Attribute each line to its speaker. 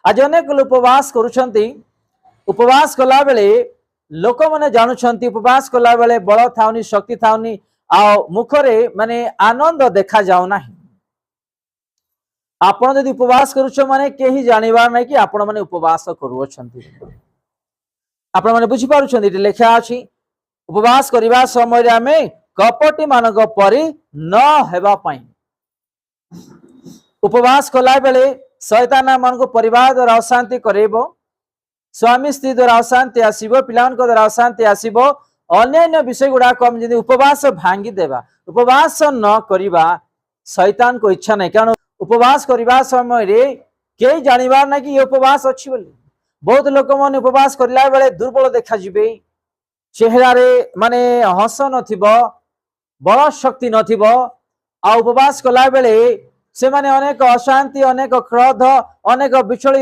Speaker 1: आज अनेक लोग उपवास करुछंती उपवास कला बेले लोक माने जानुछंती उपवास कला बेले बल थाउनी शक्ति थाउनी आ मुखरे माने आनंद देखा जाऊ नाही। आपण जदि उपवास करुछ माने केही जानिबार नै कि आपण माने उपवास करूछंती। आपण माने बुझी पारुछंती इटे लेखा अछि उपवास करिबा समय रे हमें कपटी मानक परि न हेबा पई। उपवास कला बेले शैतान मन को परिवार द्वारा अशांति करेबो, स्वामी स्त्री द्वारा अशांति आसीबो, पिलान को द्वारा अशांति आसीबो, अन्य विषय गुडा कम जदि उपवास भांगी देबा उपवास न करिबा शैतान को इच्छा नहीं। कारण उपवास करिबा समय रे के जानिबार ना कि ये उपवास अछि बोली। बहुत लोक मन उपवास करला बेले दुर्बल देखा जिबे, चेहरा रे माने हस नथिबो, बल शक्ति नथिबो, आ उपवास कला बेले से माने अनेक अशांति, अनेक क्रोध, अनेक विचलित